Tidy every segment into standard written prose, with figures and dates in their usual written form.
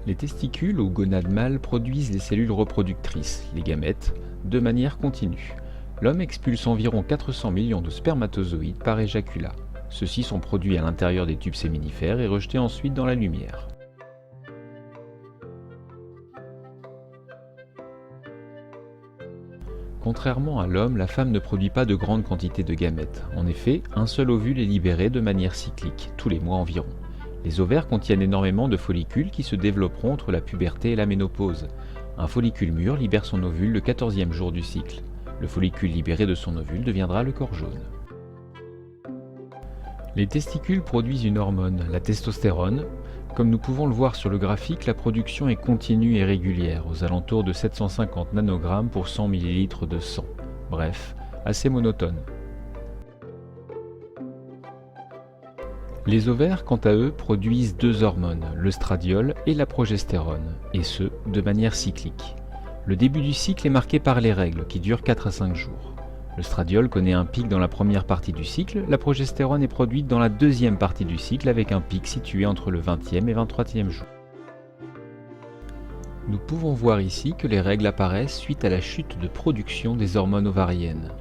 Les testicules ou gonades mâles produisent les cellules reproductrices, les gamètes, de manière continue. L'homme expulse environ 400 millions de spermatozoïdes par éjaculat. Ceux-ci sont produits à l'intérieur des tubes séminifères et rejetés ensuite dans la lumière. Contrairement à l'homme, la femme ne produit pas de grandes quantités de gamètes. En effet, un seul ovule est libéré de manière cyclique, tous les mois environ. Les ovaires contiennent énormément de follicules qui se développeront entre la puberté et la ménopause. Un follicule mûr libère son ovule le 14e jour du cycle. Le follicule libéré de son ovule deviendra le corps jaune. Les testicules produisent une hormone, la testostérone. Comme nous pouvons le voir sur le graphique, la production est continue et régulière, aux alentours de 750 nanogrammes pour 100 ml de sang. Bref, assez monotone. Les ovaires, quant à eux, produisent deux hormones, l'œstradiol et la progestérone, et ce, de manière cyclique. Le début du cycle est marqué par les règles, qui durent 4 à 5 jours. L'œstradiol connaît un pic dans la première partie du cycle, la progestérone est produite dans la deuxième partie du cycle avec un pic situé entre le 20e et 23e jour. Nous pouvons voir ici que les règles apparaissent suite à la chute de production des hormones ovariennes.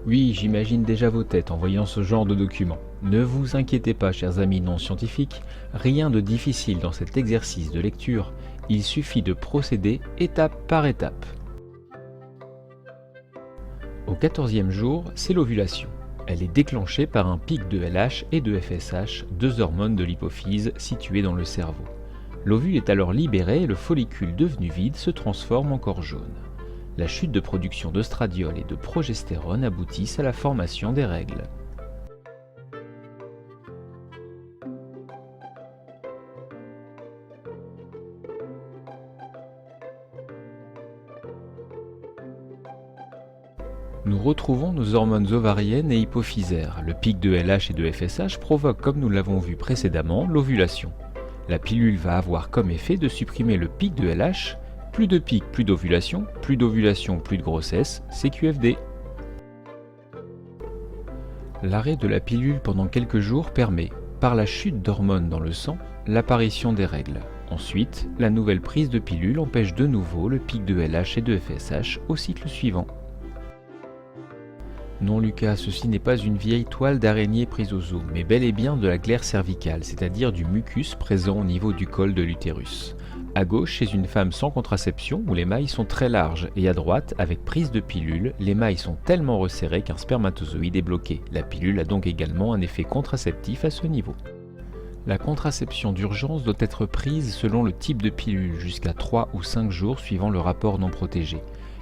Oui, j'imagine déjà vos têtes en voyant ce genre de document. Ne vous inquiétez pas, chers amis non scientifiques, rien de difficile dans cet exercice de lecture, il suffit de procéder étape par étape. Au 14e jour, c'est l'ovulation. Elle est déclenchée par un pic de LH et de FSH, deux hormones de l'hypophyse situées dans le cerveau. L'ovule est alors libéré et le follicule devenu vide se transforme en corps jaune. La chute de production d'œstradiol et de progestérone aboutissent à la formation des règles. Nous retrouvons nos hormones ovariennes et hypophysaires. Le pic de LH et de FSH provoque, comme nous l'avons vu précédemment, l'ovulation. La pilule va avoir comme effet de supprimer le pic de LH, plus de pic, plus d'ovulation, plus de grossesse, CQFD. L'arrêt de la pilule pendant quelques jours permet, par la chute d'hormones dans le sang, l'apparition des règles. Ensuite, la nouvelle prise de pilule empêche de nouveau le pic de LH et de FSH au cycle suivant. Non Lucas, ceci n'est pas une vieille toile d'araignée prise au zoo, mais bel et bien de la glaire cervicale, c'est-à-dire du mucus présent au niveau du col de l'utérus. À gauche, chez une femme sans contraception, où les mailles sont très larges, et à droite, avec prise de pilule, les mailles sont tellement resserrées qu'un spermatozoïde est bloqué. La pilule a donc également un effet contraceptif à ce niveau. La contraception d'urgence doit être prise selon le type de pilule, jusqu'à 3 ou 5 jours suivant le rapport non protégé.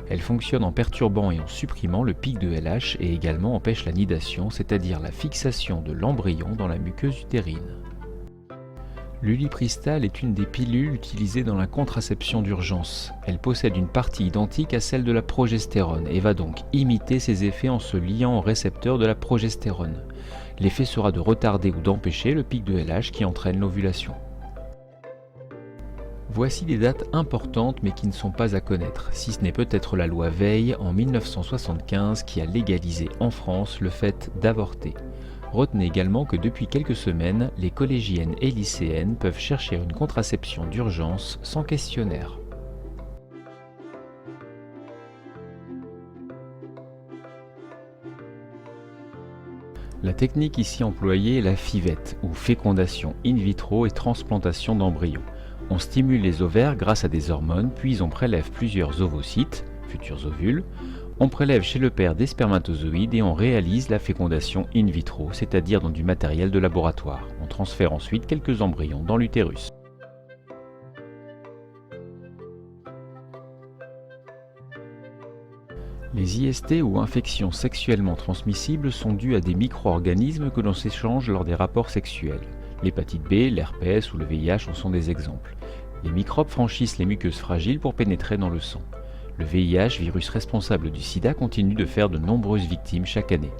Elle fonctionne en perturbant et en supprimant le pic de LH et également empêche la nidation, c'est-à-dire la fixation de l'embryon dans la muqueuse utérine. L'ulipristal est une des pilules utilisées dans la contraception d'urgence. Elle possède une partie identique à celle de la progestérone et va donc imiter ses effets en se liant au récepteur de la progestérone. L'effet sera de retarder ou d'empêcher le pic de LH qui entraîne l'ovulation. Voici des dates importantes mais qui ne sont pas à connaître, si ce n'est peut-être la loi Veil en 1975 qui a légalisé en France le fait d'avorter. Retenez également que depuis quelques semaines, les collégiennes et lycéennes peuvent chercher une contraception d'urgence sans questionnaire. La technique ici employée est la FIVET, ou fécondation in vitro et transplantation d'embryons. On stimule les ovaires grâce à des hormones, puis on prélève plusieurs ovocytes, futurs ovules, on prélève chez le père des spermatozoïdes et on réalise la fécondation in vitro, c'est-à-dire dans du matériel de laboratoire. On transfère ensuite quelques embryons dans l'utérus. Les IST ou infections sexuellement transmissibles sont dues à des micro-organismes que l'on s'échange lors des rapports sexuels. L'hépatite B, l'herpès ou le VIH en sont des exemples. Les microbes franchissent les muqueuses fragiles pour pénétrer dans le sang. Le VIH, virus responsable du sida, continue de faire de nombreuses victimes chaque année.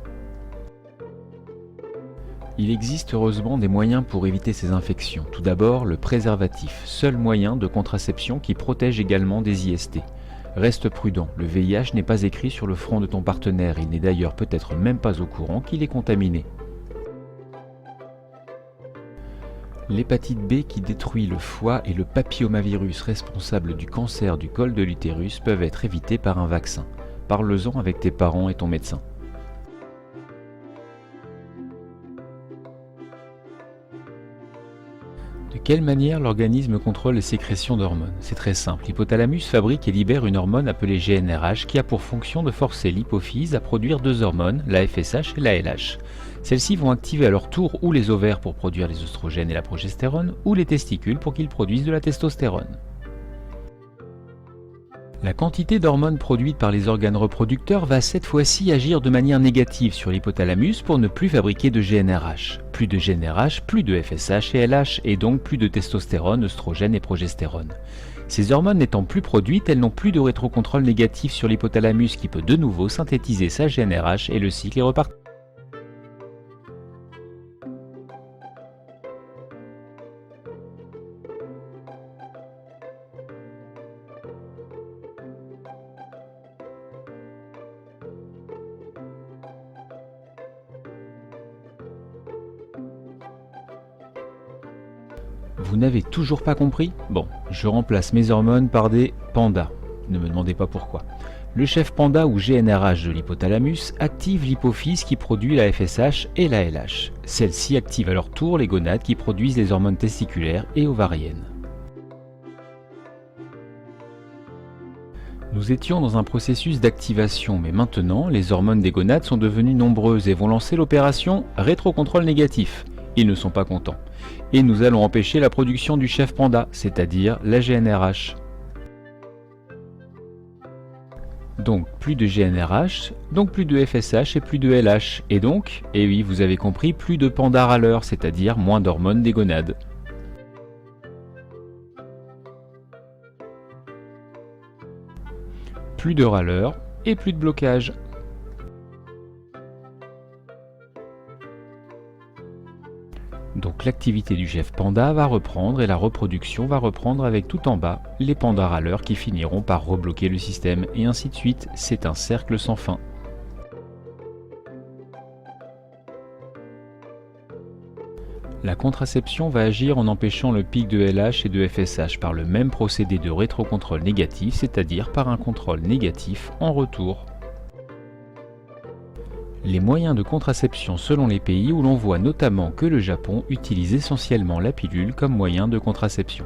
Il existe heureusement des moyens pour éviter ces infections. Tout d'abord, le préservatif, seul moyen de contraception qui protège également des IST. Reste prudent, le VIH n'est pas écrit sur le front de ton partenaire, il n'est d'ailleurs peut-être même pas au courant qu'il est contaminé. L'hépatite B qui détruit le foie et le papillomavirus responsable du cancer du col de l'utérus peuvent être évités par un vaccin. Parle-en avec tes parents et ton médecin. De quelle manière l'organisme contrôle les sécrétions d'hormones? C'est très simple. L'hypothalamus fabrique et libère une hormone appelée GnRH qui a pour fonction de forcer l'hypophyse à produire deux hormones, la FSH et la LH. Celles-ci vont activer à leur tour ou les ovaires pour produire les oestrogènes et la progestérone, ou les testicules pour qu'ils produisent de la testostérone. La quantité d'hormones produites par les organes reproducteurs va cette fois-ci agir de manière négative sur l'hypothalamus pour ne plus fabriquer de GnRH. Plus de GnRH, plus de FSH et LH, et donc plus de testostérone, œstrogène et progestérone. Ces hormones n'étant plus produites, elles n'ont plus de rétrocontrôle négatif sur l'hypothalamus qui peut de nouveau synthétiser sa GnRH et le cycle est reparti. Vous n'avez toujours pas compris? Bon, je remplace mes hormones par des pandas. Ne me demandez pas pourquoi. Le chef panda ou GnRH de l'hypothalamus active l'hypophyse qui produit la FSH et la LH. Celle-ci active à leur tour les gonades qui produisent les hormones testiculaires et ovariennes. Nous étions dans un processus d'activation, mais maintenant, les hormones des gonades sont devenues nombreuses et vont lancer l'opération rétrocontrôle négatif. Ils ne sont pas contents. Et nous allons empêcher la production du chef panda, c'est-à-dire la GnRH. Donc plus de GnRH, donc plus de FSH et plus de LH. Et donc, et oui, vous avez compris, plus de pandas râleurs, c'est-à-dire moins d'hormones des gonades. Plus de râleurs et plus de blocage. Donc l'activité du chef panda va reprendre et la reproduction va reprendre avec tout en bas les pandas râleurs qui finiront par rebloquer le système et ainsi de suite, c'est un cercle sans fin. La contraception va agir en empêchant le pic de LH et de FSH par le même procédé de rétrocontrôle négatif, c'est-à-dire par un contrôle négatif en retour. Les moyens de contraception selon les pays où l'on voit notamment que le Japon utilise essentiellement la pilule comme moyen de contraception.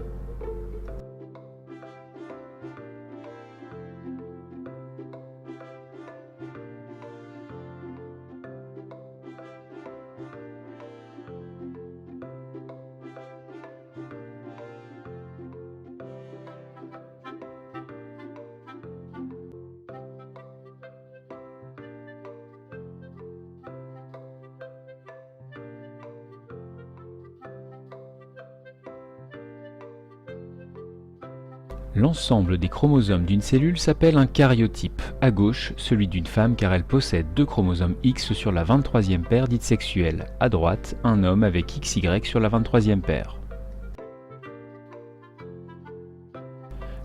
L'ensemble des chromosomes d'une cellule s'appelle un karyotype. À gauche, celui d'une femme car elle possède deux chromosomes X sur la 23e paire dite sexuelle. À droite, un homme avec XY sur la 23e paire.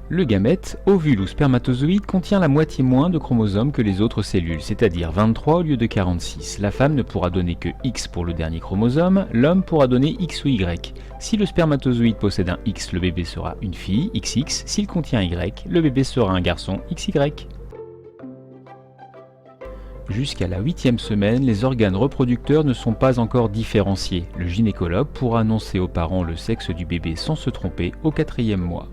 Le gamète, ovule ou spermatozoïde, contient la moitié moins de chromosomes que les autres cellules, c'est-à-dire 23 au lieu de 46. La femme ne pourra donner que X pour le dernier chromosome, l'homme pourra donner X ou Y. Si le spermatozoïde possède un X, le bébé sera une fille, XX. S'il contient Y, le bébé sera un garçon, XY. Jusqu'à la 8e semaine, les organes reproducteurs ne sont pas encore différenciés. Le gynécologue pourra annoncer aux parents le sexe du bébé sans se tromper au 4e mois.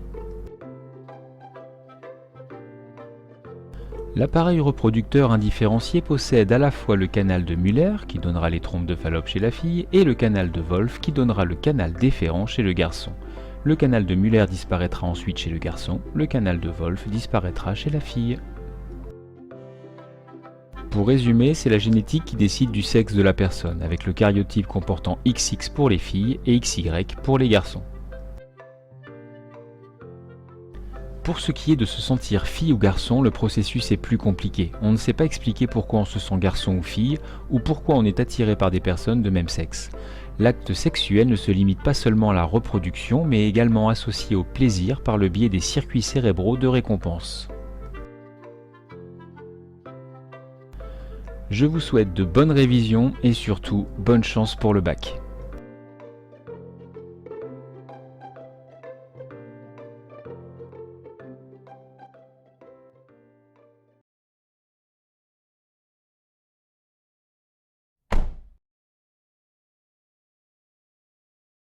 L'appareil reproducteur indifférencié possède à la fois le canal de Muller, qui donnera les trompes de Fallope chez la fille, et le canal de Wolff, qui donnera le canal déférent chez le garçon. Le canal de Muller disparaîtra ensuite chez le garçon, le canal de Wolff disparaîtra chez la fille. Pour résumer, c'est la génétique qui décide du sexe de la personne, avec le karyotype comportant XX pour les filles et XY pour les garçons. Pour ce qui est de se sentir fille ou garçon, le processus est plus compliqué. On ne sait pas expliquer pourquoi on se sent garçon ou fille, ou pourquoi on est attiré par des personnes de même sexe. L'acte sexuel ne se limite pas seulement à la reproduction, mais est également associé au plaisir par le biais des circuits cérébraux de récompense. Je vous souhaite de bonnes révisions et surtout bonne chance pour le bac.